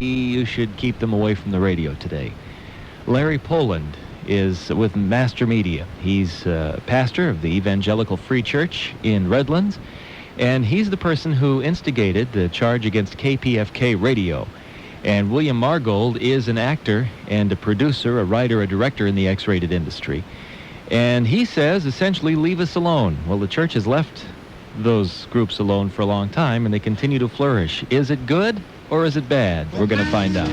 You should keep them away from the radio today. Larry Poland is with Master Media. He's pastor of the Evangelical Free Church in Redlands, and he's the person who instigated the charge against KPFK radio. And William Margold is an actor and a producer, a writer, a director in the X-rated industry. And he says, essentially, leave us alone. Well, the church has left those groups alone for a long time, and they continue to flourish. Is it good or is it bad? We're going to find out.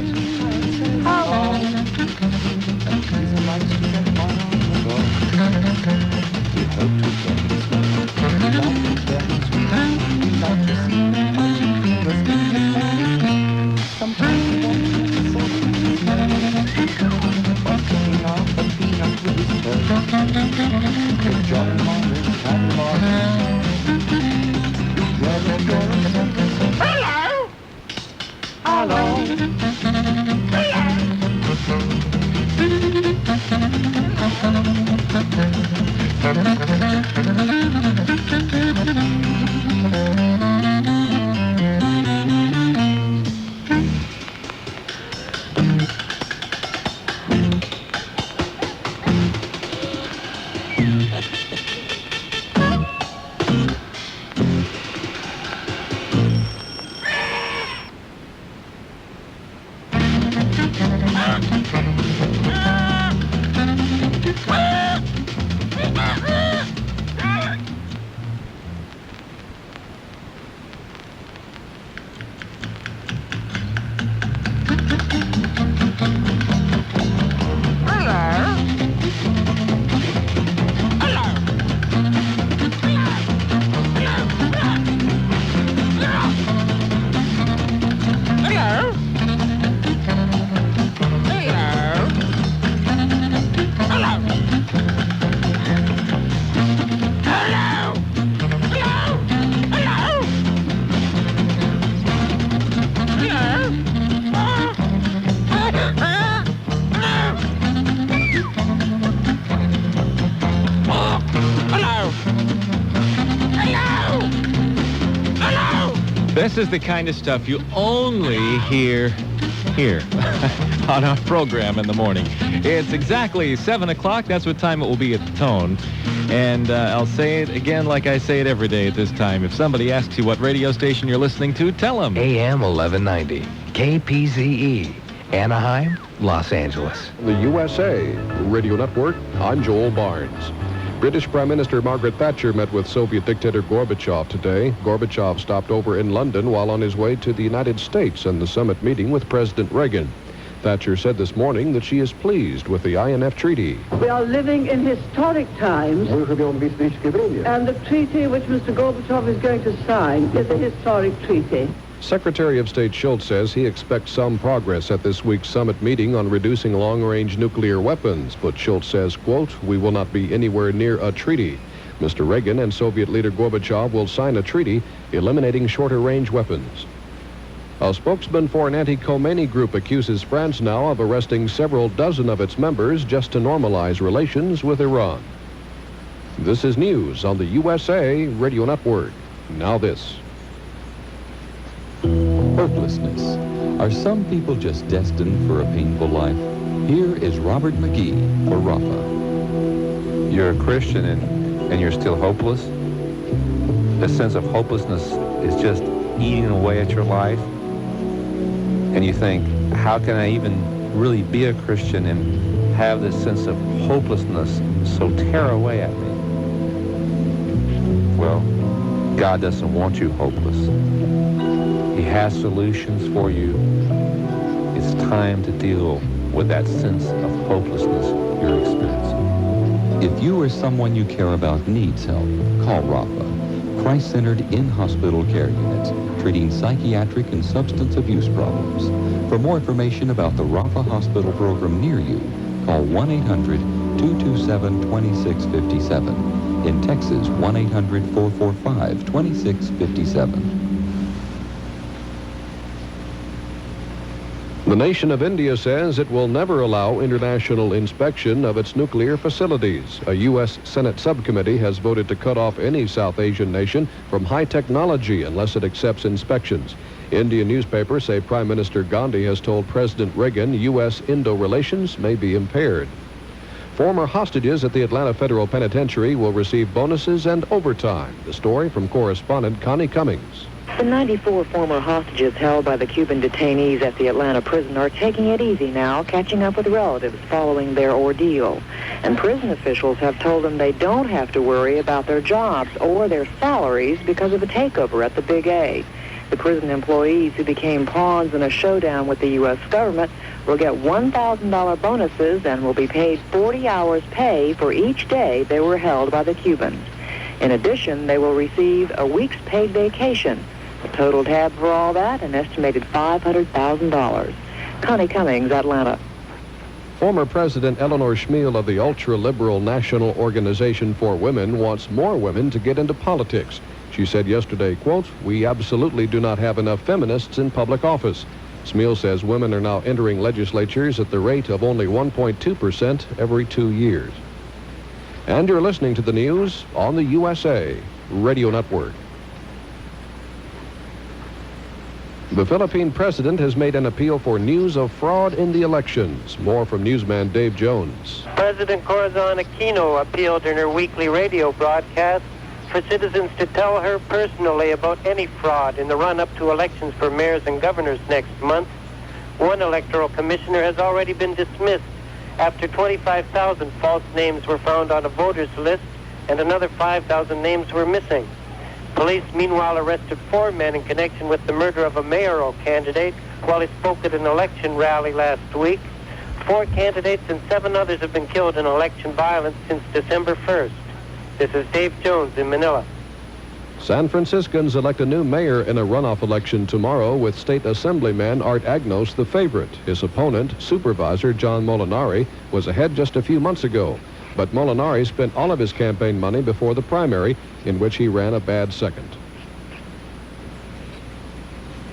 This is the kind of stuff you only hear here on our program in the morning. It's exactly 7 o'clock. That's what time it will be at the Tone. And I'll say it again like I say it every day at this time. If somebody asks you what radio station you're listening to, tell them. AM 1190, KPZE, Anaheim, Los Angeles. The USA Radio Network, I'm Joel Barnes. British Prime Minister Margaret Thatcher met with Soviet dictator Gorbachev today. Gorbachev stopped over in London while on his way to the United States and the summit meeting with President Reagan. Thatcher said this morning that she is pleased with the INF treaty. We are living in historic times, and the treaty which Mr. Gorbachev is going to sign is a historic treaty. Secretary of State Schultz says he expects some progress at this week's summit meeting on reducing long-range nuclear weapons, but Schultz says, quote, "We will not be anywhere near a treaty." Mr. Reagan and Soviet leader Gorbachev will sign a treaty eliminating shorter-range weapons. A spokesman for an anti-Khomeini group accuses France now of arresting several dozen of its members just to normalize relations with Iran. This is news on the USA Radio Network. Now this. Hopelessness. Are some people just destined for a painful life? Here is Robert McGee for Rafa. You're a Christian and you're still hopeless? The sense of hopelessness is just eating away at your life? And you think, how can I even really be a Christian and have this sense of hopelessness so tear away at me? Well, God doesn't want you hopeless. He has solutions for you. It's time to deal with that sense of hopelessness you're experiencing. If you or someone you care about needs help, call Rafa, Christ-centered in-hospital care units, treating psychiatric and substance abuse problems. For more information about the Rafa Hospital program near you, call 1-800-227-2657. In Texas, 1-800-445-2657. The nation of India says it will never allow international inspection of its nuclear facilities. A U.S. Senate subcommittee has voted to cut off any South Asian nation from high technology unless it accepts inspections. Indian newspapers say Prime Minister Gandhi has told President Reagan U.S.-Indo relations may be impaired. Former hostages at the Atlanta Federal Penitentiary will receive bonuses and overtime. The story from correspondent Connie Cummings. The 94 former hostages held by the Cuban detainees at the Atlanta prison are taking it easy now, catching up with relatives following their ordeal. And prison officials have told them they don't have to worry about their jobs or their salaries because of a takeover at the Big A. The prison employees who became pawns in a showdown with the U.S. government will get $1,000 bonuses and will be paid 40 hours pay for each day they were held by the Cubans. In addition, they will receive a week's paid vacation. The total tab for all that, an estimated $500,000. Connie Cummings, Atlanta. Former President Eleanor Schmiel of the ultra-liberal National Organization for Women wants more women to get into politics. She said yesterday, quote, "We absolutely do not have enough feminists in public office." Schmiel says women are now entering legislatures at the rate of only 1.2% every 2 years. And you're listening to the news on the USA Radio Network. The Philippine president has made an appeal for news of fraud in the elections. More from newsman Dave Jones. President Corazon Aquino appealed in her weekly radio broadcast for citizens to tell her personally about any fraud in the run-up to elections for mayors and governors next month. One electoral commissioner has already been dismissed after 25,000 false names were found on a voter's list and another 5,000 names were missing. Police, meanwhile, arrested 4 men in connection with the murder of a mayoral candidate while he spoke at an election rally last week. 4 candidates and 7 others have been killed in election violence since December 1st. This is Dave Jones in Manila. San Franciscans elect a new mayor in a runoff election tomorrow, with State Assemblyman Art Agnos the favorite. His opponent, Supervisor John Molinari, was ahead just a few months ago. But Molinari spent all of his campaign money before the primary, in which he ran a bad second.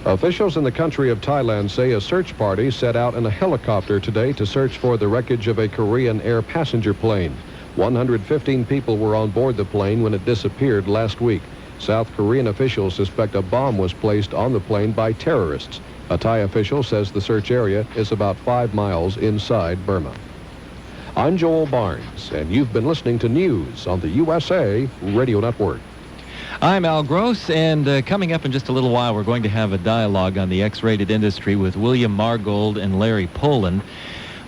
Officials in the country of Thailand say a search party set out in a helicopter today to search for the wreckage of a Korean Air passenger plane. 115 people were on board the plane when it disappeared last week. South Korean officials suspect a bomb was placed on the plane by terrorists. A Thai official says the search area is about 5 miles inside Burma. I'm Joel Barnes, and you've been listening to news on the USA Radio Network. I'm Al Gross, and coming up in just a little while, we're going to have a dialogue on the X-rated industry with William Margold and Larry Poland.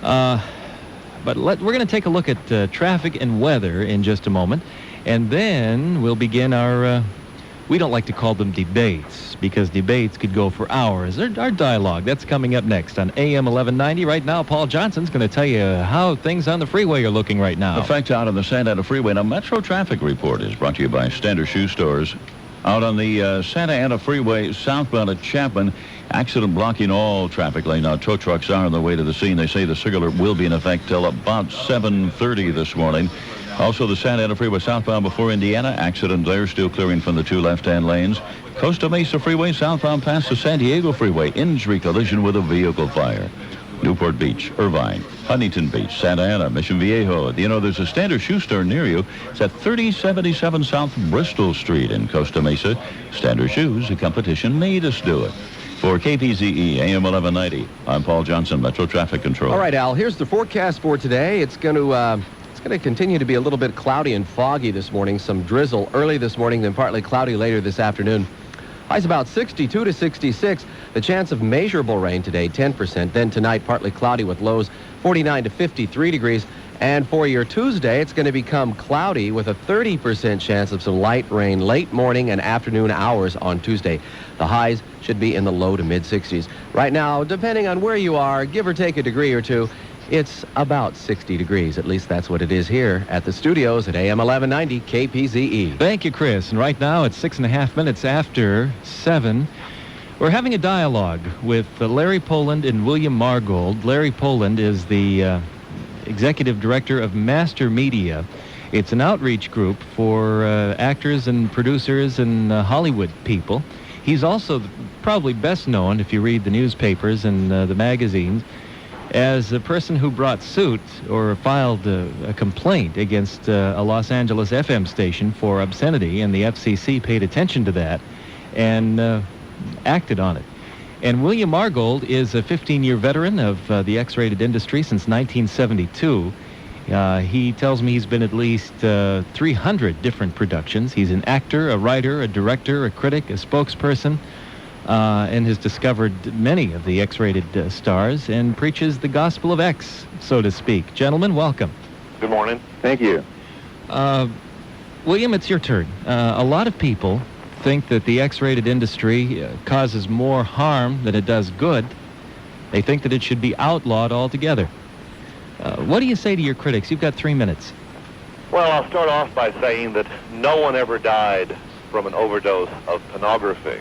But we're going to take a look at traffic and weather in just a moment, and then we'll begin our, we don't like to call them debates, because debates could go for hours. Our dialogue, that's coming up next on AM 1190. Right now, Paul Johnson's going to tell you how things on the freeway are looking right now. Effect out on the Santa Ana Freeway. Now, Metro Traffic Report is brought to you by Standard Shoe Stores. Out on the Santa Ana Freeway, southbound at Chapman, accident blocking all traffic lane. Now, tow trucks are on the way to the scene. They say the circular will be in effect till about 7:30 this morning. Also, the Santa Ana Freeway southbound before Indiana, accident there, still clearing from the 2 left-hand lanes. Costa Mesa Freeway southbound past the San Diego Freeway, injury collision with a vehicle fire. Newport Beach, Irvine, Huntington Beach, Santa Ana, Mission Viejo. You know, there's a Standard Shoe Store near you. It's at 3077 South Bristol Street in Costa Mesa. Standard Shoes, a competition made us do it. For KPZE, AM 1190, I'm Paul Johnson, Metro Traffic Control. All right, Al, here's the forecast for today. It's going to continue to be a little bit cloudy and foggy this morning. Some drizzle early this morning, then partly cloudy later this afternoon. Highs about 62 to 66. The chance of measurable rain today, 10%. Then tonight, partly cloudy with lows 49 to 53 degrees. And for your Tuesday, it's going to become cloudy with a 30% chance of some light rain late morning and afternoon hours on Tuesday. The highs should be in the low to mid-60s. Right now, depending on where you are, give or take a degree or two, it's about 60 degrees. At least that's what it is here at the studios at AM 1190 KPZE. Thank you, Chris. And right now, it's 6.5 minutes after 7. We're having a dialogue with Larry Poland and William Margold. Larry Poland is the executive director of Master Media. It's an outreach group for actors and producers and Hollywood people. He's also probably best known, if you read the newspapers and the magazines, as a person who brought suit or filed a complaint against a Los Angeles FM station for obscenity, and the FCC paid attention to that and acted on it. And William Margold is a 15-year veteran of the X-rated industry since 1972. He tells me he's been at least 300 different productions. He's an actor, a writer, a director, a critic, a spokesperson, and has discovered many of the X-rated stars and preaches the gospel of X, so to speak. Gentlemen, welcome. Good morning. Thank you. William, it's your turn. A lot of people think that the X-rated industry causes more harm than it does good. They think that it should be outlawed altogether. What do you say to your critics? You've got 3 minutes. Well, I'll start off by saying that no one ever died from an overdose of pornography.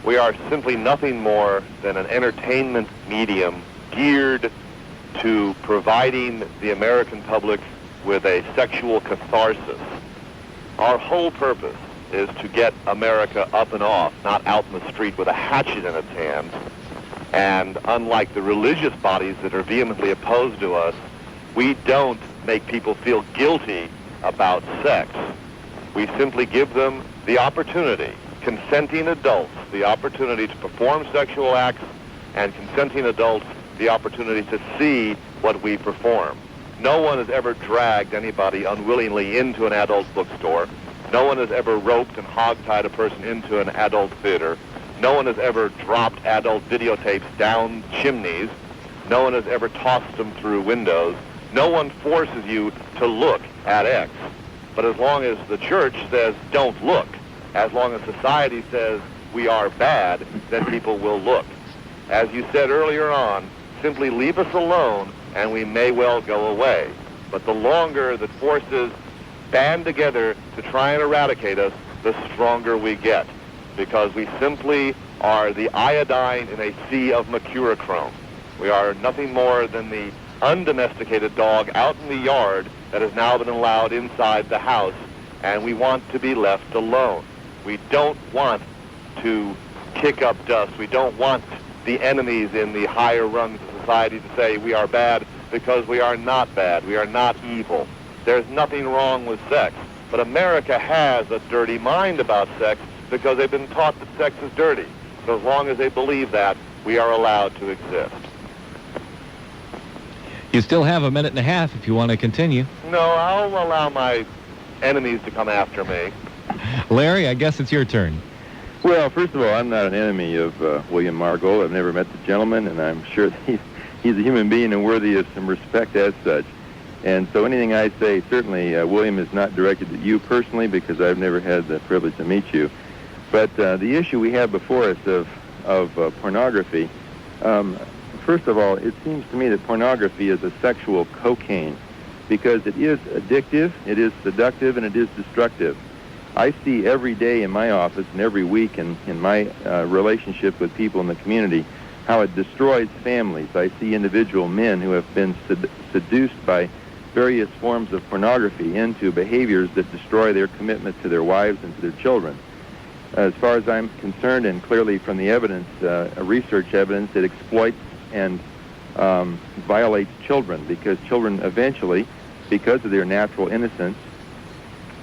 We are simply nothing more than an entertainment medium geared to providing the American public with a sexual catharsis. Our whole purpose is to get America up and off, not out in the street with a hatchet in its hand. And unlike the religious bodies that are vehemently opposed to us, we don't make people feel guilty about sex. We simply give them the opportunity, consenting adults, the opportunity to perform sexual acts, and consenting adults the opportunity to see what we perform. No one has ever dragged anybody unwillingly into an adult bookstore. No one has ever roped and hogtied a person into an adult theater. No one has ever dropped adult videotapes down chimneys. No one has ever tossed them through windows. No one forces you to look at X. But as long as the church says don't look, as long as society says we are bad, then people will look. As you said earlier on, simply leave us alone and we may well go away. But the longer that forces band together to try and eradicate us, the stronger we get, because we simply are the iodine in a sea of mercurochrome. We are nothing more than the undomesticated dog out in the yard that has now been allowed inside the house, and we want to be left alone. We don't want to kick up dust. We don't want the enemies in the higher rungs of society to say we are bad, because we are not bad. We are not evil. There's nothing wrong with sex. But America has a dirty mind about sex because they've been taught that sex is dirty. So as long as they believe that, we are allowed to exist. You still have a minute and a half if you want to continue. No, I'll allow my enemies to come after me. Larry, I guess it's your turn. Well, first of all, I'm not an enemy of William Margold. I've never met the gentleman, and I'm sure that he's a human being and worthy of some respect as such. And so anything I say, certainly, William, is not directed at you personally, because I've never had the privilege to meet you. But the issue we have before us of pornography, first of all, it seems to me that pornography is a sexual cocaine, because it is addictive, it is seductive, and it is destructive. I see every day in my office and every week in my relationship with people in the community how it destroys families. I see individual men who have been seduced by various forms of pornography into behaviors that destroy their commitment to their wives and to their children. As far as I'm concerned, and clearly from the evidence, research evidence, it exploits and violates children, because children eventually, because of their natural innocence,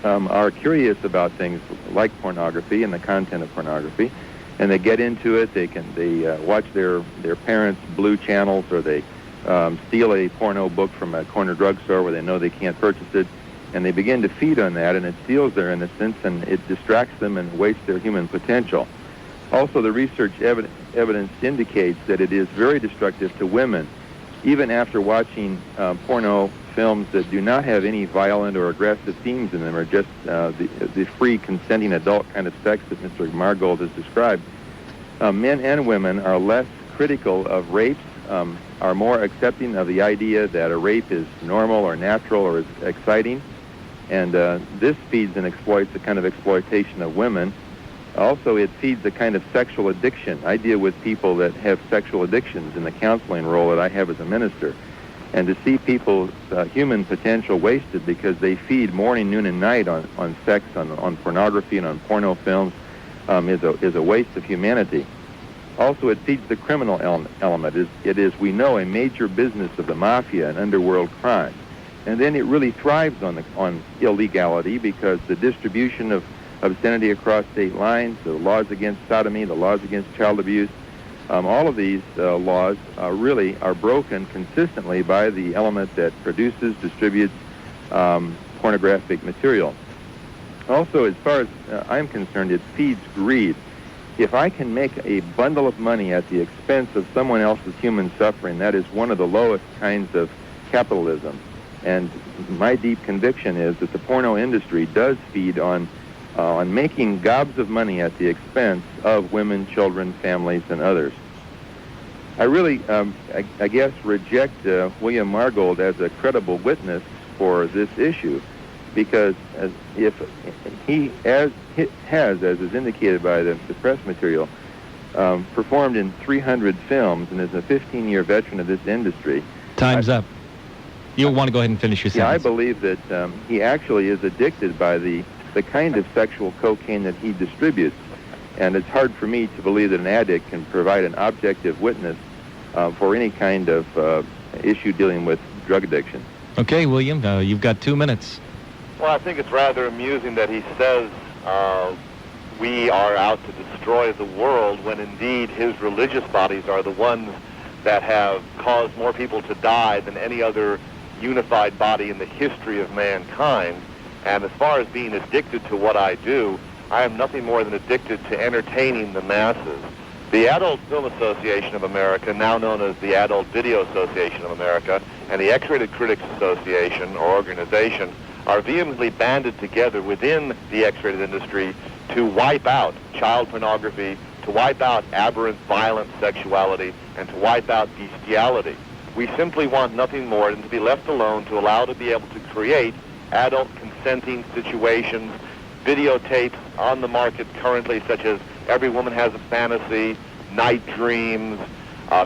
are curious about things like pornography and the content of pornography, and they get into it. They watch their parents' blue channels, or they steal a porno book from a corner drugstore where they know they can't purchase it, and they begin to feed on that, and it steals their innocence, and it distracts them and wastes their human potential. Also, the research evidence indicates that it is very destructive to women, even after watching porno films that do not have any violent or aggressive themes in them, or just the free, consenting adult kind of sex that Mr. Margold has described. Men and women are less critical of rapes, are more accepting of the idea that a rape is normal or natural or is exciting, and this feeds and exploits the kind of exploitation of women. Also, it feeds a kind of sexual addiction. I deal with people that have sexual addictions in the counseling role that I have as a minister. And to see people's human potential wasted because they feed morning, noon, and night on sex, on pornography, and on porno films is a waste of humanity. Also, it feeds the criminal element. It is, we know, a major business of the mafia and underworld crime. And then it really thrives on illegality, because the distribution of obscenity across state lines, the laws against sodomy, the laws against child abuse, All of these laws really are broken consistently by the element that produces, distributes pornographic material. Also, as far as I'm concerned, it feeds greed. If I can make a bundle of money at the expense of someone else's human suffering, that is one of the lowest kinds of capitalism. And my deep conviction is that the porno industry does feed on making gobs of money at the expense of women, children, families, and others. I really, I guess, reject William Margold as a credible witness for this issue, because if he has, as is indicated by the press material, performed in 300 films and is a 15-year veteran of this industry. Time's up. You'll want to go ahead and finish your sentence. Yeah, I believe that he actually is addicted by the kind of sexual cocaine that he distributes. And it's hard for me to believe that an addict can provide an objective witness for any kind of issue dealing with drug addiction. Okay, William, you've got 2 minutes. Well, I think it's rather amusing that he says we are out to destroy the world when indeed his religious bodies are the ones that have caused more people to die than any other unified body in the history of mankind. And as far as being addicted to what I do, I am nothing more than addicted to entertaining the masses. The Adult Film Association of America, now known as the Adult Video Association of America, and the X-Rated Critics Association, or organization, are vehemently banded together within the X-rated industry to wipe out child pornography, to wipe out aberrant, violent sexuality, and to wipe out bestiality. We simply want nothing more than to be left alone to allow to be able to create adult consenting situations, videotapes on the market currently, such as Every Woman Has a Fantasy, Night Dreams,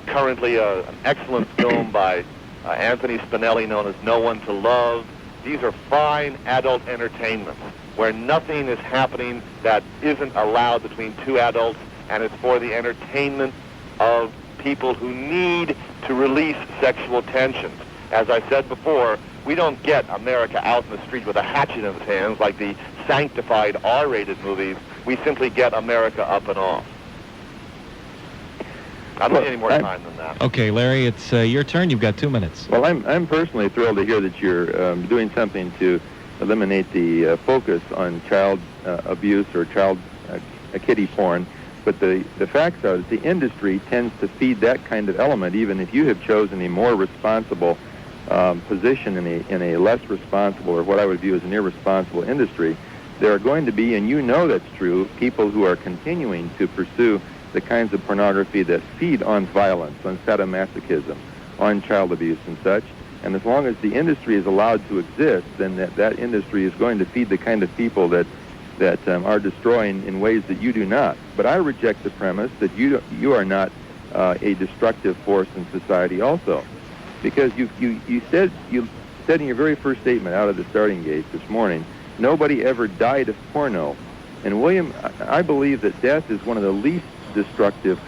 currently an excellent film by Anthony Spinelli known as No One to Love. These are fine adult entertainments where nothing is happening that isn't allowed between two adults, and it's for the entertainment of people who need to release sexual tensions. As I said before, we don't get America out in the street with a hatchet in its hands like the sanctified R-rated movies. We simply get America up and off. I don't need any more time than that. Okay, Larry, it's your turn. You've got 2 minutes. Well, I'm personally thrilled to hear that you're doing something to eliminate the focus on child abuse or child kiddie porn. But the facts are that the industry tends to feed that kind of element, even if you have chosen a more responsible position in a less responsible, or what I would view as an irresponsible industry. There are going to be, and you know that's true, people who are continuing to pursue the kinds of pornography that feed on violence, on sadomasochism, on child abuse and such. And as long as the industry is allowed to exist, then that industry is going to feed the kind of people that are destroying in ways that you do not. But I reject the premise that you are not a destructive force in society also. Because you said in your very first statement out of the starting gate this morning, nobody ever died of porno. And William, I believe that death is one of the least destructive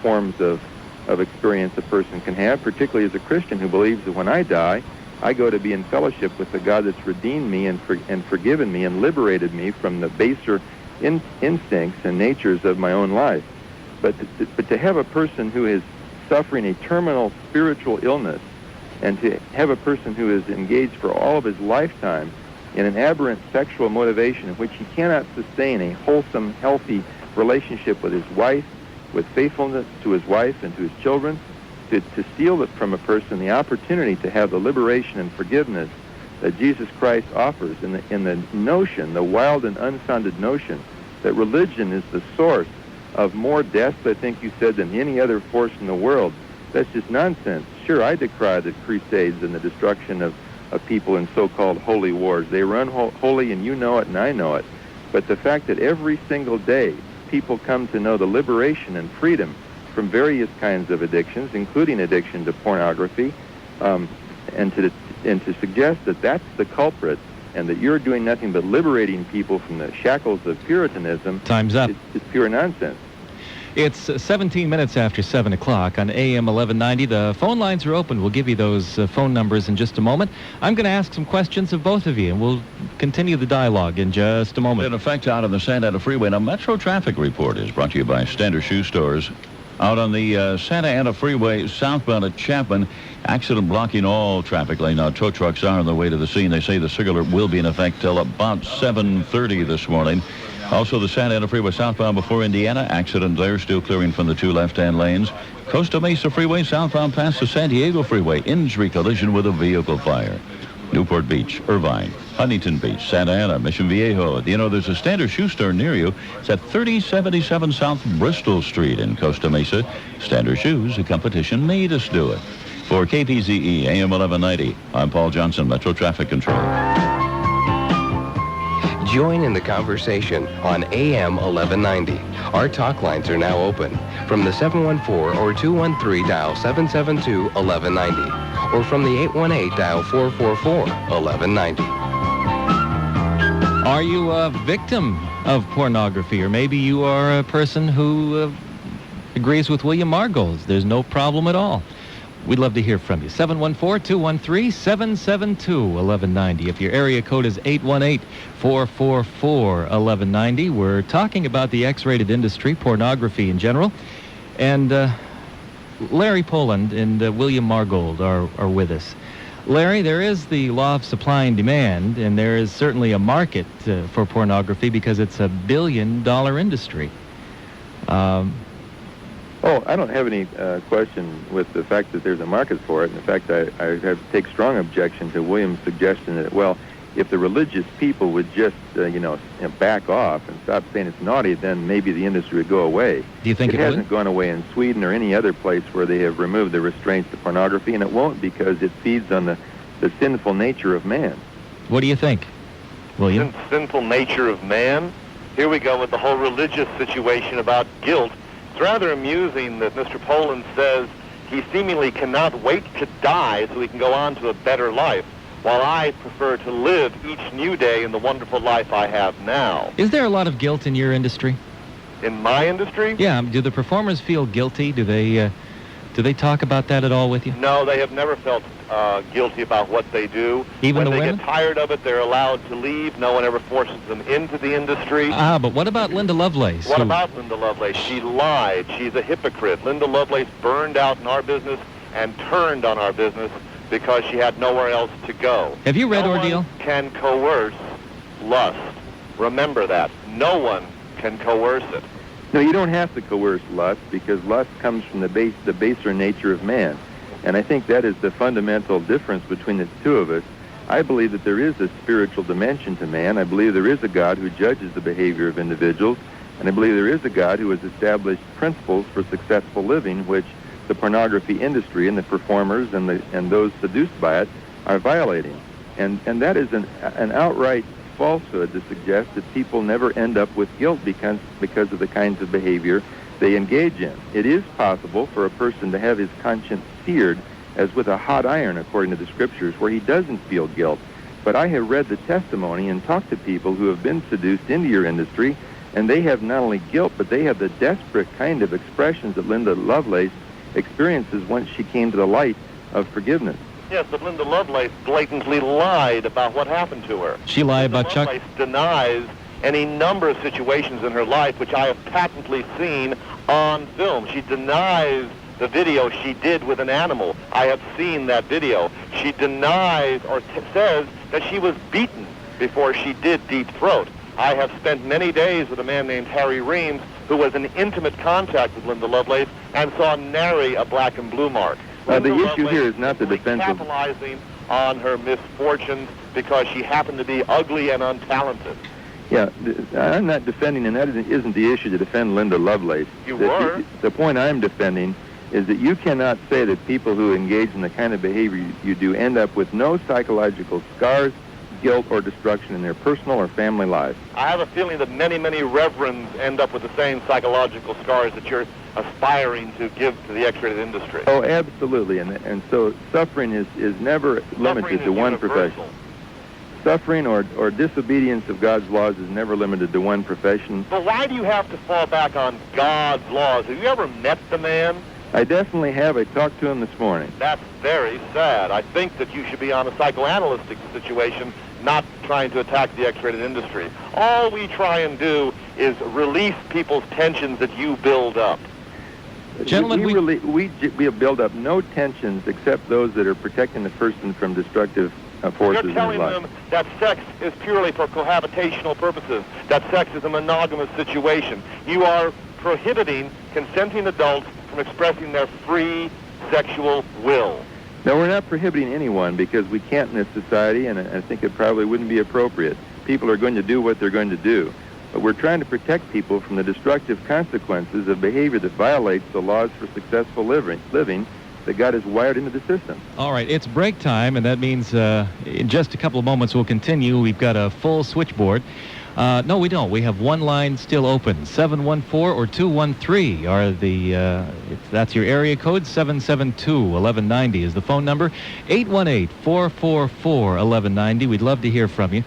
forms of experience a person can have, particularly as a Christian who believes that when I die, I go to be in fellowship with the God that's redeemed me and forgiven me and liberated me from the baser instincts and natures of my own life. But to have a person who is suffering a terminal spiritual illness, and to have a person who is engaged for all of his lifetime in an aberrant sexual motivation in which he cannot sustain a wholesome, healthy relationship with his wife, with faithfulness to his wife and to his children, to steal from a person the opportunity to have the liberation and forgiveness that Jesus Christ offers in the notion, the wild and unfounded notion, that religion is the source of more deaths, I think you said, than any other force in the world. That's just nonsense. Sure, I decry the crusades and the destruction of people in so-called holy wars. They run holy, and you know it, and I know it. But the fact that every single day people come to know the liberation and freedom from various kinds of addictions, including addiction to pornography, and to suggest that that's the culprit and that you're doing nothing but liberating people from the shackles of Puritanism. Time's up. It's pure nonsense. It's 17 minutes after 7 o'clock on AM 1190. The phone lines are open. We'll give you those phone numbers in just a moment. I'm going to ask some questions of both of you, and we'll continue the dialogue in just a moment. In effect, out on the Santa Ana Freeway, a Metro traffic report is brought to you by Standard Shoe Stores. Out on the Santa Ana Freeway southbound at Chapman, accident blocking all traffic lane. Now, tow trucks are on the way to the scene. They say the signal alert will be in effect till about 7:30 this morning. Also, the Santa Ana Freeway southbound before Indiana, accident there, still clearing from the 2 left-hand lanes. Costa Mesa Freeway southbound past the San Diego Freeway, injury collision with a vehicle fire. Newport Beach, Irvine, Huntington Beach, Santa Ana, Mission Viejo. You know, there's a Standard Shoe store near you. It's at 3077 South Bristol Street in Costa Mesa. Standard Shoes, a competition made us do it. For KPZE, AM 1190, I'm Paul Johnson, Metro Traffic Control. Join in the conversation on AM 1190. Our talk lines are now open from the 714 or 213 dial 772-1190 or from the 818 dial 444-1190. Are you a victim of pornography, or maybe you are a person who agrees with William Margold? There's no problem at all. We'd love to hear from you. 714-213-772-1190. If your area code is 818-444-1190, we're talking about the X-rated industry, pornography in general. And Larry Poland and William Margold are with us. Larry, there is the law of supply and demand, and there is certainly a market for pornography because it's a billion-dollar industry. Oh, I don't have any question with the fact that there's a market for it. In fact, I have to take strong objection to William's suggestion that, well, if the religious people would just, back off and stop saying it's naughty, then maybe the industry would go away. Do you think it hasn't gone away in Sweden or any other place where they have removed the restraints to pornography, and it won't because it feeds on the sinful nature of man. What do you think, William? Sinful nature of man? Here we go with the whole religious situation about guilt. It's rather amusing that Mr. Poland says he seemingly cannot wait to die so he can go on to a better life, while I prefer to live each new day in the wonderful life I have now. Is there a lot of guilt in your industry? In my industry? Yeah. Do the performers feel guilty? Do they talk about that at all with you? No, they have never felt guilty about what they do. Even when the they women? get tired of it, they're allowed to leave. No one ever forces them into the industry. But what about Linda Lovelace? What about Linda Lovelace? She lied. She's a hypocrite. Linda Lovelace burned out in our business and turned on our business because she had nowhere else to go. Have you read Ordeal? No one can coerce lust. Remember that. No one can coerce it. No, you don't have to coerce lust because lust comes from the baser nature of man. And I think that is the fundamental difference between the two of us. I believe that there is a spiritual dimension to man. I believe there is a God who judges the behavior of individuals. And I believe there is a God who has established principles for successful living, which the pornography industry and the performers and those seduced by it are violating. And that is an outright falsehood to suggest that people never end up with guilt because of the kinds of behavior they engage in. It is possible for a person to have his conscience seared as with a hot iron, according to the scriptures, where he doesn't feel guilt. But I have read the testimony and talked to people who have been seduced into your industry, and they have not only guilt, but they have the desperate kind of expressions that Linda Lovelace experiences once she came to the light of forgiveness. Yes, but Linda Lovelace blatantly lied about what happened to her. She lied about Chuck? Linda Lovelace denies any number of situations in her life which I have patently seen on film. She denies the video she did with an animal. I have seen that video. She denies or says that she was beaten before she did Deep Throat. I have spent many days with a man named Harry Reams who was in intimate contact with Linda Lovelace and saw nary a black and blue mark. The issue here is not the defense of capitalizing on her misfortunes because she happened to be ugly and untalented. Yeah, I'm not defending, and that isn't the issue to defend Linda Lovelace. You were. The point I'm defending is that you cannot say that people who engage in the kind of behavior you do end up with no psychological scars, guilt, or destruction in their personal or family lives. I have a feeling that many, many reverends end up with the same psychological scars that you're aspiring to give to the X-rated industry. Oh, absolutely, and so suffering is never limited to one profession. Suffering or disobedience of God's laws is never limited to one profession. But why do you have to fall back on God's laws? Have you ever met the man? I definitely have. I talked to him this morning. That's very sad. I think that you should be on a psychoanalytic situation, not trying to attack the X-rated industry. All we try and do is release people's tensions that you build up. Gentlemen, we build up no tensions except those that are protecting the person from destructive forces You're telling in his life. them that sex is purely for cohabitational purposes, that sex is a monogamous situation. You are prohibiting consenting adults from expressing their free sexual will. No, we're not prohibiting anyone because we can't in this society, and I think it probably wouldn't be appropriate. People are going to do what they're going to do. But we're trying to protect people from the destructive consequences of behavior that violates the laws for successful living that God has wired into the system. All right, it's break time, and that means in just a couple of moments we'll continue. We've got a full switchboard. No, we don't. We have one line still open. 714 or 213 are that's your area code. 772-1190 is the phone number. 818-444-1190. We'd love to hear from you.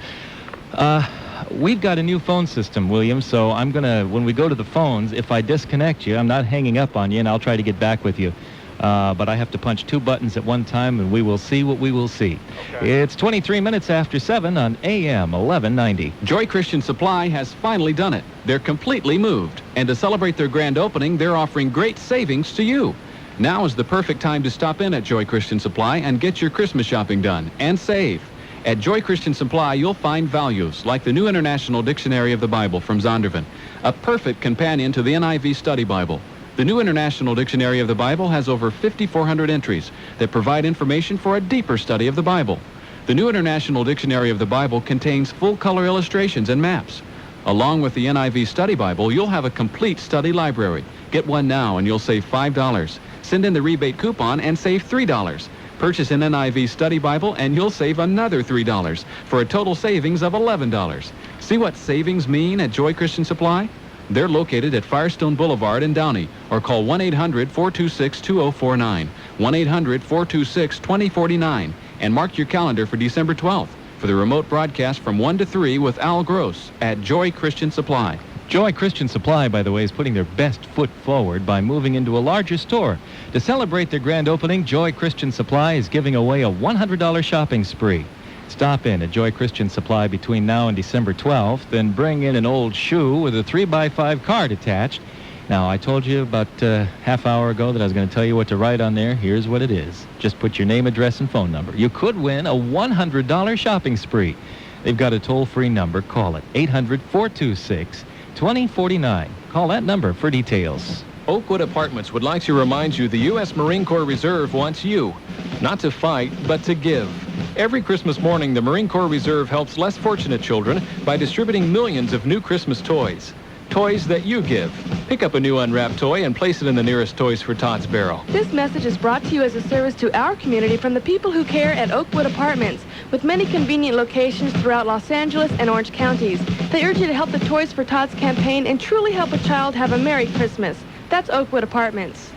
We've got a new phone system, William, so I'm going to, when we go to the phones, if I disconnect you, I'm not hanging up on you, and I'll try to get back with you. But I have to punch two buttons at one time, and we will see what we will see. Okay. It's 23 minutes after 7 on AM 1190. Joy Christian Supply has finally done it. They're completely moved. And to celebrate their grand opening, they're offering great savings to you. Now is the perfect time to stop in at Joy Christian Supply and get your Christmas shopping done and save. At Joy Christian Supply, you'll find values like the New International Dictionary of the Bible from Zondervan, a perfect companion to the NIV Study Bible. The New International Dictionary of the Bible has over 5,400 entries that provide information for a deeper study of the Bible. The New International Dictionary of the Bible contains full-color illustrations and maps. Along with the NIV Study Bible, you'll have a complete study library. Get one now and you'll save $5. Send in the rebate coupon and save $3. Purchase an NIV Study Bible and you'll save another $3 for a total savings of $11. See what savings mean at Joy Christian Supply? They're located at Firestone Boulevard in Downey, or call 1-800-426-2049, 1-800-426-2049, and mark your calendar for December 12th for the remote broadcast from 1 to 3 with Al Gross at Joy Christian Supply. Joy Christian Supply, by the way, is putting their best foot forward by moving into a larger store. To celebrate their grand opening, Joy Christian Supply is giving away a $100 shopping spree. Stop in at Joy Christian Supply between now and December 12th, then bring in an old shoe with a 3x5 card attached. Now, I told you about half hour ago that I was going to tell you what to write on there. Here's what it is. Just put your name, address, and phone number. You could win a $100 shopping spree. They've got a toll-free number. Call it 800-426-2049. Call that number for details. Oakwood Apartments would like to remind you the U.S. Marine Corps Reserve wants you, not to fight, but to give. Every Christmas morning, the Marine Corps Reserve helps less fortunate children by distributing millions of new Christmas toys. Toys that you give. Pick up a new unwrapped toy and place it in the nearest Toys for Tots barrel. This message is brought to you as a service to our community from the people who care at Oakwood Apartments, with many convenient locations throughout Los Angeles and Orange counties. They urge you to help the Toys for Tots campaign and truly help a child have a Merry Christmas. That's Oakwood Apartments.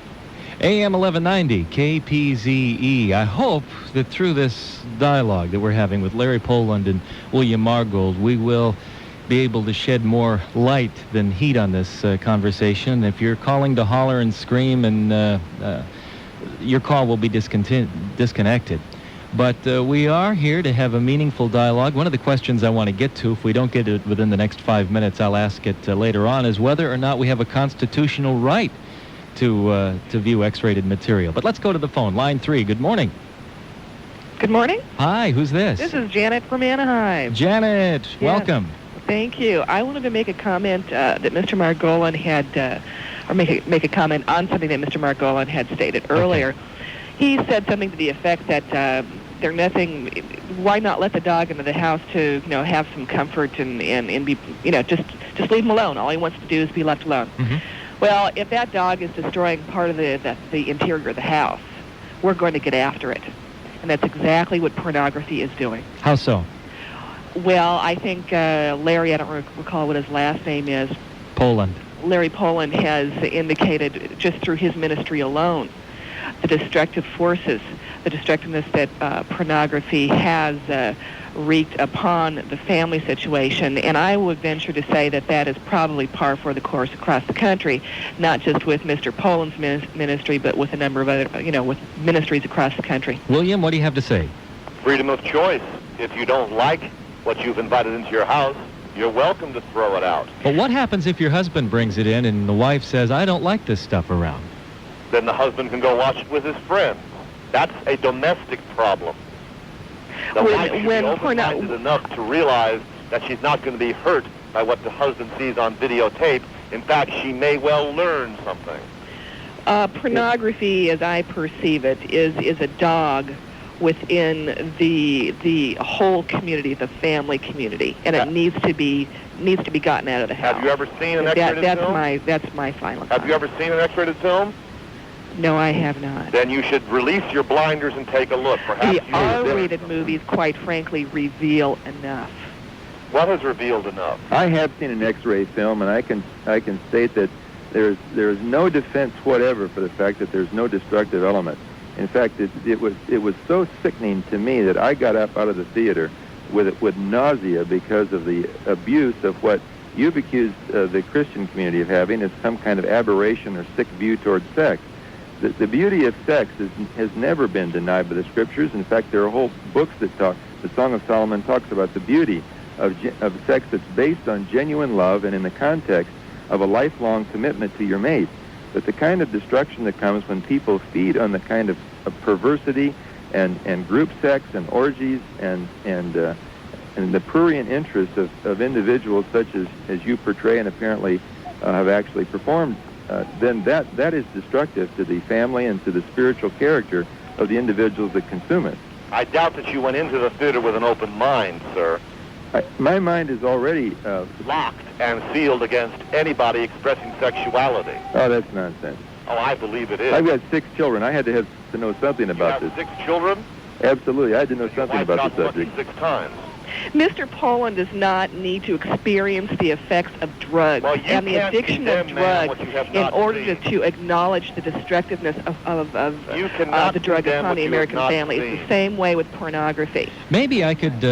AM 1190, KPZE. I hope that through this dialogue that we're having with Larry Poland and William Margold, we will be able to shed more light than heat on this conversation. If you're calling to holler and scream, and your call will be disconnected. But we are here to have a meaningful dialogue. One of the questions I want to get to, if we don't get it within the next 5 minutes, I'll ask it later on, is whether or not we have a constitutional right to view X-rated material. But let's go to the phone. Line 3, good morning. Good morning. Hi, who's this? This is Janet from Anaheim. Janet, yes. Welcome. Thank you. I wanted to make a comment that Mr. Margolin had, or make a comment on something that Mr. Margolin had stated earlier. Okay. He said something to the effect that they're nothing. Why not let the dog into the house to, have some comfort and be, just leave him alone. All he wants to do is be left alone. Mm-hmm. Well, if that dog is destroying part of the interior of the house, we're going to get after it, and that's exactly what pornography is doing. How so? Well, I think Larry, I don't recall what his last name is. Poland. Larry Poland has indicated just through his ministry alone the destructive forces, the destructiveness that pornography has wreaked upon the family situation. And I would venture to say that that is probably par for the course across the country, not just with Mr. Poland's ministry, but with a number of other, with ministries across the country. William, what do you have to say? Freedom of choice. If you don't like what you've invited into your house, you're welcome to throw it out. But what happens if your husband brings it in and the wife says, I don't like this stuff around? then the husband can go watch it with his friends. That's a domestic problem. The wife should be open-minded enough to realize that she's not going to be hurt by what the husband sees on videotape. In fact, she may well learn something. Pornography, as I perceive it, is a dog within the whole community, the family community, and it needs to be gotten out of the house. Have you ever seen an X-rated film? That's my final. Have you ever seen an X-rated film? No, I have not. Then you should release your blinders and take a look. Perhaps the R-rated movies, quite frankly, reveal enough. What has revealed enough? I have seen an X-ray film, and I can state that there is no defense whatever for the fact that there's no destructive element. In fact, it was so sickening to me that I got up out of the theater with nausea because of the abuse of what you've accused the Christian community of having as some kind of aberration or sick view towards sex. The beauty of sex has never been denied by the Scriptures. In fact, there are whole books that talk. The Song of Solomon talks about the beauty of sex that's based on genuine love and in the context of a lifelong commitment to your mate. But the kind of destruction that comes when people feed on the kind of perversity and group sex and orgies and the prurient interests of individuals such as you portray and apparently have actually performed, then that is destructive to the family and to the spiritual character of the individuals that consume it. I doubt that you went into the theater with an open mind, sir. My mind is already locked and sealed against anybody expressing sexuality. Oh, that's nonsense. Oh, I believe it is. I've got 6 children. I had to know something about this. You have 6 children? Absolutely. I had to know something about the subject. 6 times. Mr. Poland does not need to experience the effects of drugs and the addiction of drugs in order to acknowledge the destructiveness of the drug upon the American family. It's the same way with pornography. Maybe I could,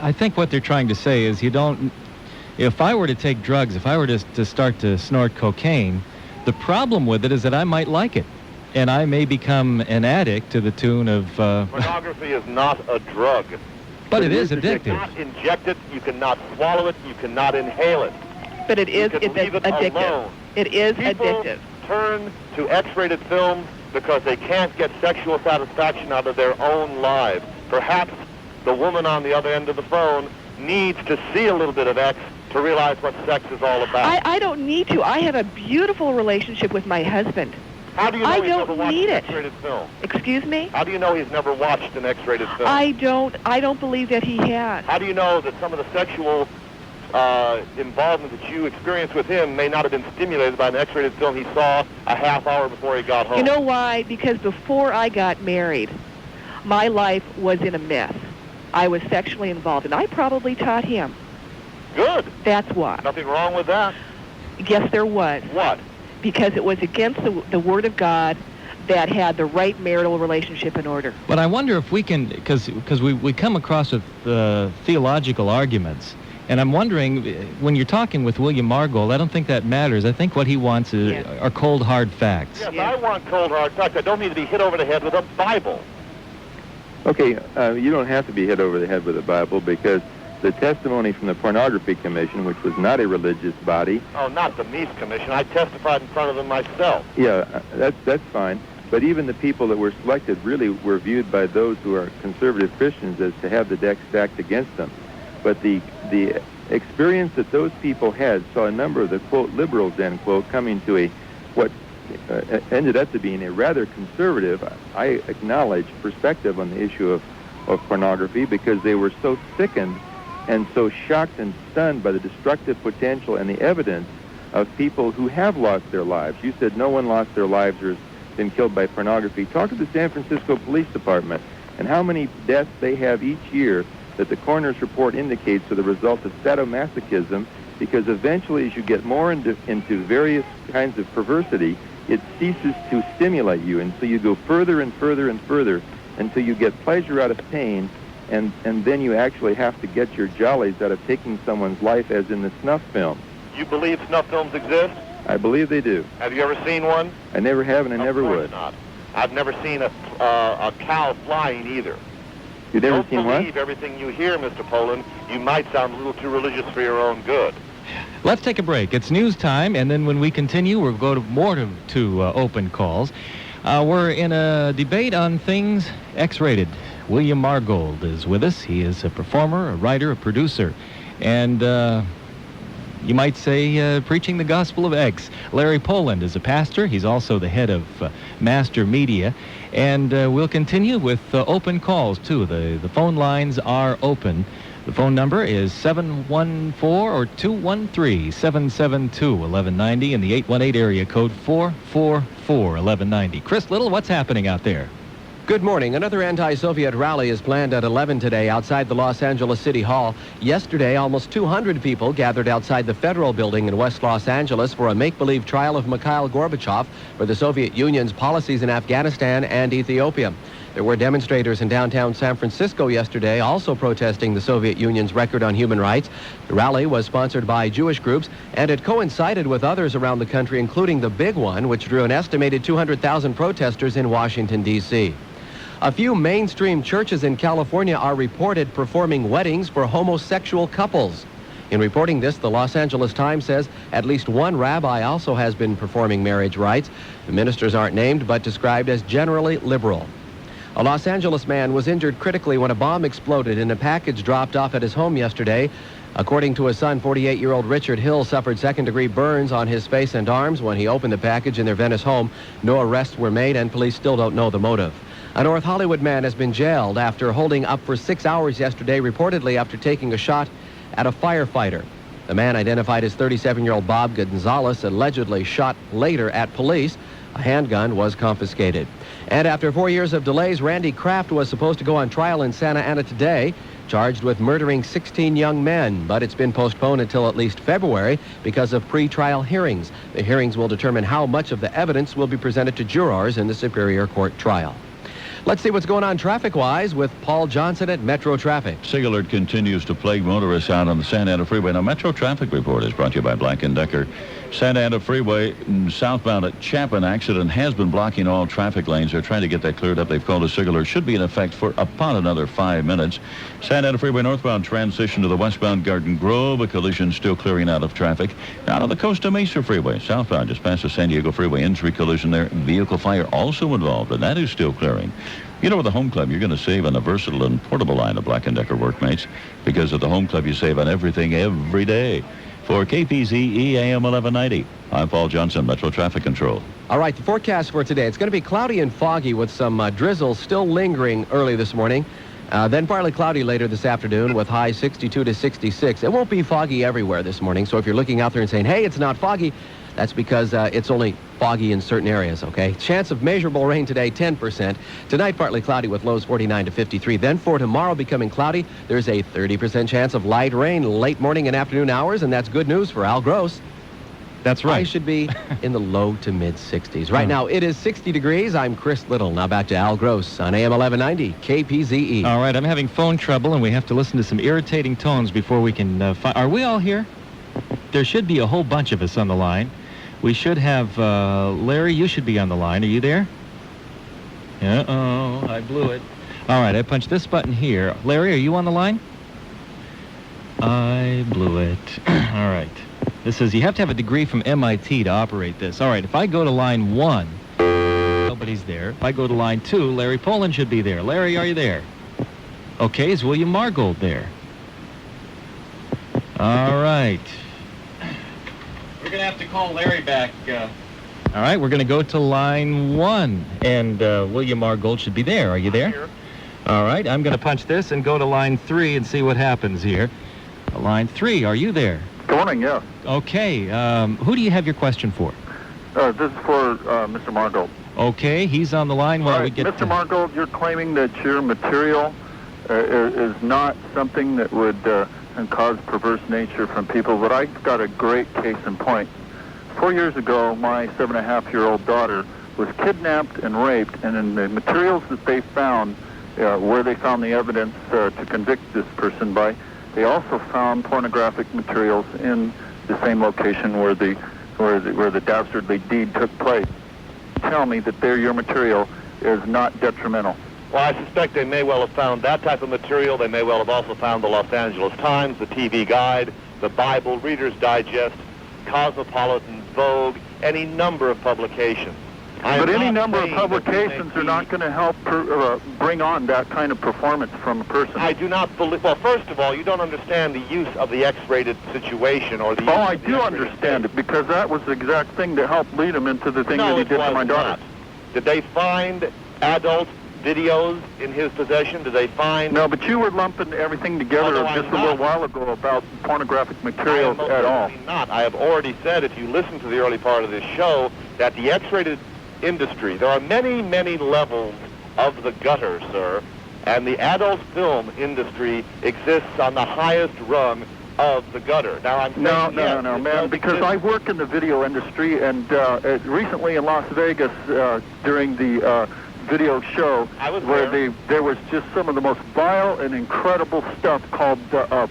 I think what they're trying to say is if I were to take drugs, if I were to start to snort cocaine, the problem with it is that I might like it. And I may become an addict to the tune of... Pornography is not a drug. But it is addictive. You cannot inject it, you cannot swallow it, you cannot inhale it. But it is addictive. Alone. It is People addictive. Turn to X-rated films because they can't get sexual satisfaction out of their own lives. Perhaps the woman on the other end of the phone needs to see a little bit of X to realize what sex is all about. I don't need to. I have a beautiful relationship with my husband. How do you know he's never watched an X-rated film? Excuse me? How do you know he's never watched an X-rated film? I don't believe that he has. How do you know that some of the sexual involvement that you experienced with him may not have been stimulated by an X-rated film he saw a half hour before he got home? You know why? Because before I got married, my life was in a mess. I was sexually involved, and I probably taught him. Good. That's why. Nothing wrong with that? Yes, there was. What? Because it was against the Word of God that had the right marital relationship in order. But I wonder if we can, because we come across with theological arguments, and I'm wondering, when you're talking with William Margold, I don't think that matters. I think what he wants are cold, hard facts. Yes, I want cold, hard facts. I don't need to be hit over the head with a Bible. Okay, you don't have to be hit over the head with a Bible because the testimony from the Pornography Commission, which was not a religious body. Oh, not the Meese Commission. I testified in front of them myself. Yeah, that's fine. But even the people that were selected really were viewed by those who are conservative Christians as to have the deck stacked against them. But the experience that those people had saw a number of the, quote, liberals, end quote, coming to what ended up to being a rather conservative, I acknowledge, perspective on the issue of pornography because they were so sickened and so shocked and stunned by the destructive potential and the evidence of people who have lost their lives. You said no one lost their lives or has been killed by pornography. Talk to the San Francisco Police Department and how many deaths they have each year that the coroner's report indicates are the result of sadomasochism, because eventually as you get more into various kinds of perversity, it ceases to stimulate you, and so you go further and further and further until you get pleasure out of pain, and then you actually have to get your jollies out of taking someone's life, as in the snuff film. You believe snuff films exist? I believe they do. Have you ever seen one? I never have, and I never would. Of course not. I've never seen a cow flying either. You've never seen what? Don't believe everything you hear, Mr. Poland. You might sound a little too religious for your own good. Let's take a break. It's news time, and then when we continue, we'll go to more to open calls. We're in a debate on things X-rated. William Margold is with us. He is a performer, a writer, a producer, and you might say preaching the gospel of X. Larry Poland is a pastor. He's also the head of Master Media. And we'll continue with open calls, too. The phone lines are open. The phone number is 714 or 213-772-1190 and the 818 area code 444-1190. Chris Little, what's happening out there? Good morning. Another anti-Soviet rally is planned at 11 today outside the Los Angeles City Hall. Yesterday, almost 200 people gathered outside the Federal Building in West Los Angeles for a make-believe trial of Mikhail Gorbachev for the Soviet Union's policies in Afghanistan and Ethiopia. There were demonstrators in downtown San Francisco yesterday also protesting the Soviet Union's record on human rights. The rally was sponsored by Jewish groups, and it coincided with others around the country, including the big one, which drew an estimated 200,000 protesters in Washington, D.C. A few mainstream churches in California are reported performing weddings for homosexual couples. In reporting this, the Los Angeles Times says at least one rabbi also has been performing marriage rites. The ministers aren't named, but described as generally liberal. A Los Angeles man was injured critically when a bomb exploded in a package dropped off at his home yesterday. According to his son, 48-year-old Richard Hill suffered second-degree burns on his face and arms when he opened the package in their Venice home. No arrests were made, and police still don't know the motive. A North Hollywood man has been jailed after holding up for 6 hours yesterday, reportedly after taking a shot at a firefighter. The man, identified as 37-year-old Bob Gonzalez, allegedly shot later at police. A handgun was confiscated. And after 4 years of delays, Randy Kraft was supposed to go on trial in Santa Ana today, charged with murdering 16 young men, but it's been postponed until at least February because of pre-trial hearings. The hearings will determine how much of the evidence will be presented to jurors in the Superior Court trial. Let's see what's going on traffic-wise with Paul Johnson at Metro Traffic. SIG alert continues to plague motorists out on the Santa Ana Freeway. Now, Metro Traffic Report is brought to you by Black & Decker. Santa Ana Freeway southbound at Chapin accident has been blocking all traffic lanes. They're trying to get that cleared up. They've called a SIG alert. Should be in effect for about another 5 minutes. Santa Ana Freeway northbound transition to the westbound Garden Grove. A collision still clearing out of traffic. Out on the Costa Mesa Freeway southbound just past the San Diego Freeway. Entry collision there. Vehicle fire also involved, and that is still clearing. You know, with the Home Club, you're going to save on a versatile and portable line of Black & Decker workmates, because at the Home Club, you save on everything every day. For KPZE AM 1190, I'm Paul Johnson, Metro Traffic Control. All right, the forecast for today. It's going to be cloudy and foggy with some drizzle still lingering early this morning. Then partly cloudy later this afternoon with high 62 to 66. It won't be foggy everywhere this morning, so if you're looking out there and saying, hey, it's not foggy, that's because it's only foggy in certain areas, okay? Chance of measurable rain today, 10%. Tonight, partly cloudy with lows 49 to 53. Then for tomorrow, becoming cloudy, there's a 30% chance of light rain late morning and afternoon hours, and that's good news for Al Gross. That's right. I should be in the low to mid-60s. Right now, it is 60 degrees. I'm Chris Little. Now back to Al Gross on AM 1190, KPZE. All right, I'm having phone trouble, and we have to listen to some irritating tones before we can Are we all here? There should be a whole bunch of us on the line. We should have, Larry, you should be on the line. Are you there? Uh-oh, I blew it. All right, I punched this button here. Larry, are you on the line? I blew it. All right. This is, you have to have a degree from MIT to operate this. All right, if I go to line 1, nobody's there. If I go to line 2, Larry Poland should be there. Larry, are you there? Okay, is William Margold there? All right. We're going to have to call Larry back. All right, we're going to go to line 1, and William Margold should be there. Are you there? Here. All right, I'm going to punch this and go to line 3 and see what happens here. Line 3, are you there? Good morning, yes. Okay, who do you have your question for? This is for Mr. Margold. Okay, he's on the line while we get... Mr. Margold, you're claiming that your material is not something that would cause perverse nature from people, but I've got a great case in point. 4 years ago, my 7.5-year-old daughter was kidnapped and raped, and in the materials that they found, where they found the evidence to convict this person by, they also found pornographic materials in the same location where the dastardly deed took place. Tell me that your material is not detrimental. Well, I suspect they may well have found that type of material. They may well have also found the Los Angeles Times, the TV Guide, the Bible, Reader's Digest, Cosmopolitan, Vogue, any number of publications. But any number of publications are not going to help bring on that kind of performance from a person. I do not believe... Well, first of all, you don't understand the use of the X-rated situation or the... Oh, I do understand it, because that was the exact thing that helped lead him into the thing that he did to my daughter. Did they find adult videos in his possession? Did they find... No, but you were lumping everything together just a little while ago about pornographic materials at all. Not. I have already said, if you listen to the early part of this show, that the X-rated industry, there are many, many levels of the gutter, sir, and the adult film industry exists on the highest rung of the gutter. Now, I'm saying no, man, because I work in the video industry, and recently in Las Vegas during the video show where there was just some of the most vile and incredible stuff called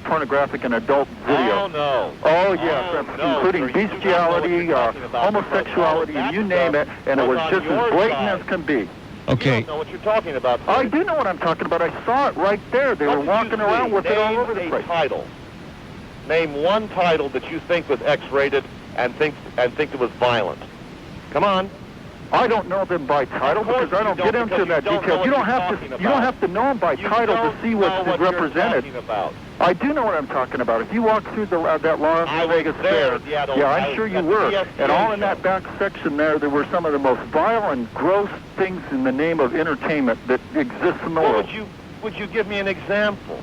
pornographic and adult video. Oh, no. Oh, yes, including bestiality, homosexuality, you name it, and it was just as blatant as can be. Okay. You don't know what you're talking about, sir. I do know what I'm talking about. I saw it right there. They were walking around with it all over the place. Name one title that you think was X-rated and think it was violent. Come on. I don't know them by title because I don't get into that detail. You don't have to know them by title to see what's represented. I do know what I'm talking about. If you walk through that Las Vegas fair, yeah, I'm sure you were. And all in that back section there were some of the most vile and gross things in the name of entertainment that exists in the world. Would you give me an example?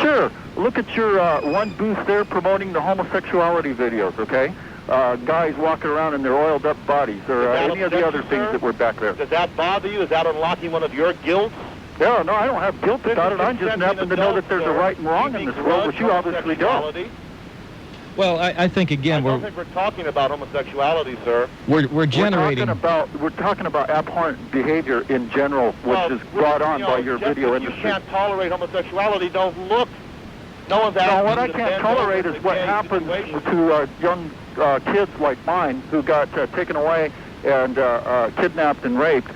Sure. Look at your one booth there promoting the homosexuality videos, okay? Guys walking around in their oiled up bodies, or any of the other things that were back there. Does that bother you? Is that unlocking one of your guilts? No, I don't have guilt about it. I'm just happen to know that there's a right and wrong in this world, which you obviously don't. Well, I think again I don't think we're talking about homosexuality, sir. We're generating. We're talking about abhorrent behavior in general, which is brought on by your video industry. You can't tolerate homosexuality. Don't look. No one's asking. No, what I can't tolerate is what happens to young kids like mine who got taken away and kidnapped and raped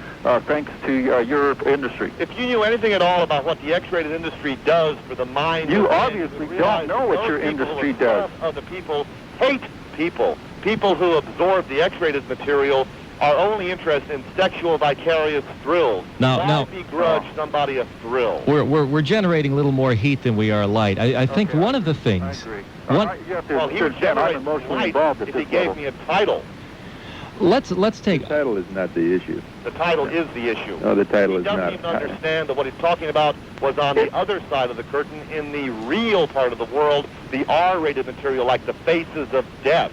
thanks to your industry. If you knew anything at all about what the X-rated industry does for the mind... You obviously don't know what your industry does. Other people hate people. People who absorb the X-rated material are only interested in sexual vicarious thrills. Now, begrudge somebody a thrill. We're generating a little more heat than we are light. I think one of the things... Well, he would generate light if he gave me a title. Let's take... The title is not the issue. The title is the issue. No, the title is not. He doesn't even understand that what he's talking about was on the other side of the curtain, in the real part of the world, the R-rated material, like the Faces of Death.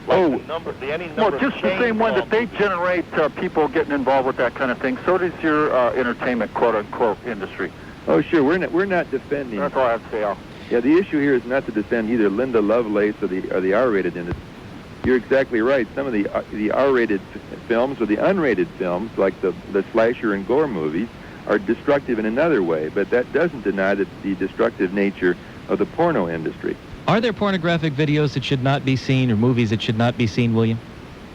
Like just the same way that they generate people getting involved with that kind of thing, so does your entertainment, quote-unquote, industry. Oh, sure. We're not defending... That's all I have to say, Al. Yeah, the issue here is not to defend either Linda Lovelace or the R-rated industry. You're exactly right. Some of the R-rated films or the unrated films, like the slasher and gore movies, are destructive in another way, but that doesn't deny the destructive nature of the porno industry. Are there pornographic videos that should not be seen or movies that should not be seen, William?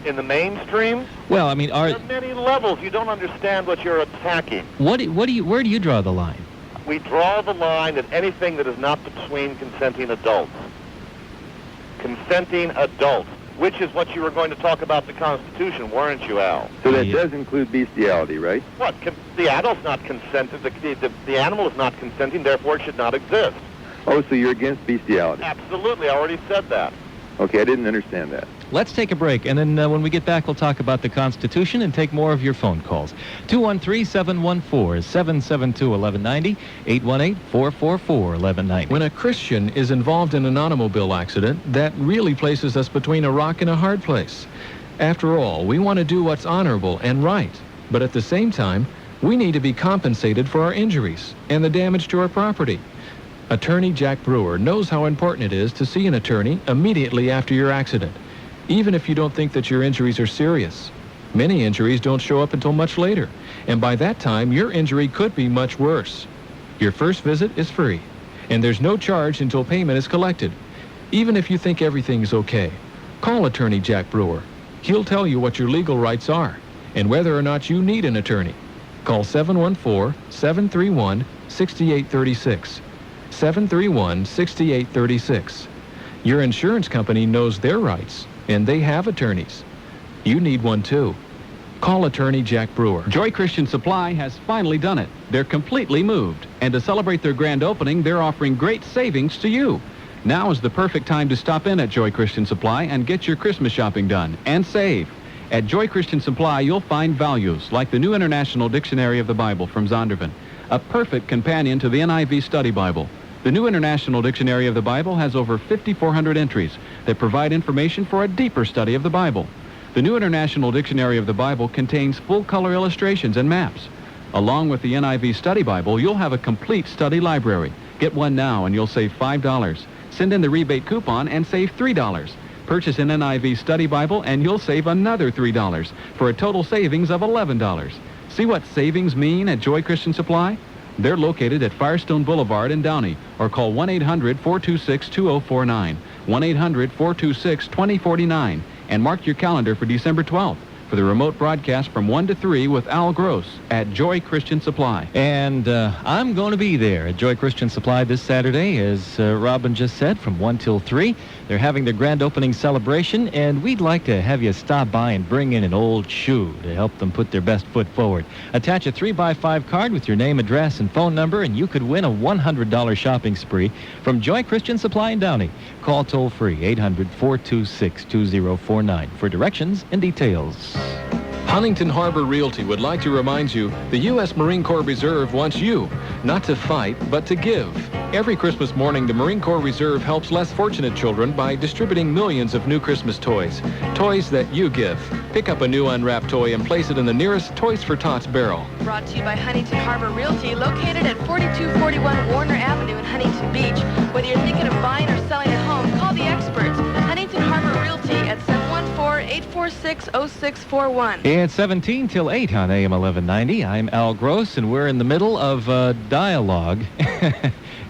In the mainstream? Well, I mean, there's many levels. You don't understand what you're attacking. Where do you draw the line? We draw the line at anything that is not between consenting adults. Consenting adults, which is what you were going to talk about the Constitution, weren't you, Al? So that does include bestiality, right? What? The adult's not consenting. The animal is not consenting, therefore it should not exist. Oh, so you're against bestiality? Absolutely. I already said that. Okay, I didn't understand that. Let's take a break, and then when we get back, we'll talk about the Constitution and take more of your phone calls. 213-714-772-1190, 818-444-1190. When a Christian is involved in an automobile accident, that really places us between a rock and a hard place. After all, we want to do what's honorable and right, but at the same time, we need to be compensated for our injuries and the damage to our property. Attorney Jack Brewer knows how important it is to see an attorney immediately after your accident, even if you don't think that your injuries are serious. Many injuries don't show up until much later, and by that time, your injury could be much worse. Your first visit is free, and there's no charge until payment is collected. Even if you think everything's okay, call Attorney Jack Brewer. He'll tell you what your legal rights are and whether or not you need an attorney. Call 714-731-6836. 731-6836. Your insurance company knows their rights, and they have attorneys. You need one too. Call attorney Jack Brewer. Joy Christian Supply has finally done it. They're completely moved. And to celebrate their grand opening, they're offering great savings to you. Now is the perfect time to stop in at Joy Christian Supply and get your Christmas shopping done and save. At Joy Christian Supply, you'll find values like the New International Dictionary of the Bible from Zondervan, a perfect companion to the NIV Study Bible. The New International Dictionary of the Bible has over 5,400 entries that provide information for a deeper study of the Bible. The New International Dictionary of the Bible contains full-color illustrations and maps. Along with the NIV Study Bible, you'll have a complete study library. Get one now and you'll save $5. Send in the rebate coupon and save $3. Purchase an NIV Study Bible and you'll save another $3 for a total savings of $11. See what savings mean at Joy Christian Supply? They're located at Firestone Boulevard in Downey, or call 1-800-426-2049, 1-800-426-2049, and mark your calendar for December 12th for the remote broadcast from 1 to 3 with Al Gross at Joy Christian Supply. And I'm going to be there at Joy Christian Supply this Saturday, as Robin just said, from 1 till 3. They're having their grand opening celebration, and we'd like to have you stop by and bring in an old shoe to help them put their best foot forward. Attach a 3x5 card with your name, address, and phone number, and you could win a $100 shopping spree from Joy Christian Supply in Downey. Call toll-free 800-426-2049 for directions and details. Huntington Harbor Realty would like to remind you the U.S. Marine Corps Reserve wants you not to fight, but to give. Every Christmas morning, the Marine Corps Reserve helps less fortunate children by distributing millions of new Christmas toys. Toys that you give. Pick up a new unwrapped toy and place it in the nearest Toys for Tots barrel. Brought to you by Huntington Harbor Realty, located at 4241 Warner Avenue in Huntington Beach. Whether you're thinking of buying or selling a home, call the experts. Huntington Harbor Realty at 714-846-0641. It's 17 till 8 on AM 1190. I'm Al Gross, and we're in the middle of dialogue.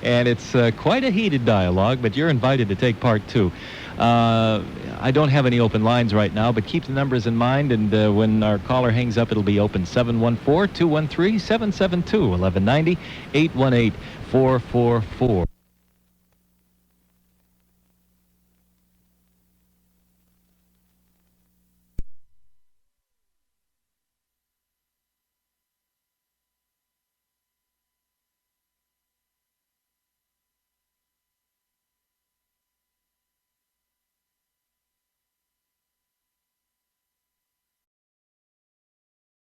And it's quite a heated dialogue, but you're invited to take part, too. I don't have any open lines right now, but keep the numbers in mind, and when our caller hangs up, it'll be open 714-213-772-1190, 818-444.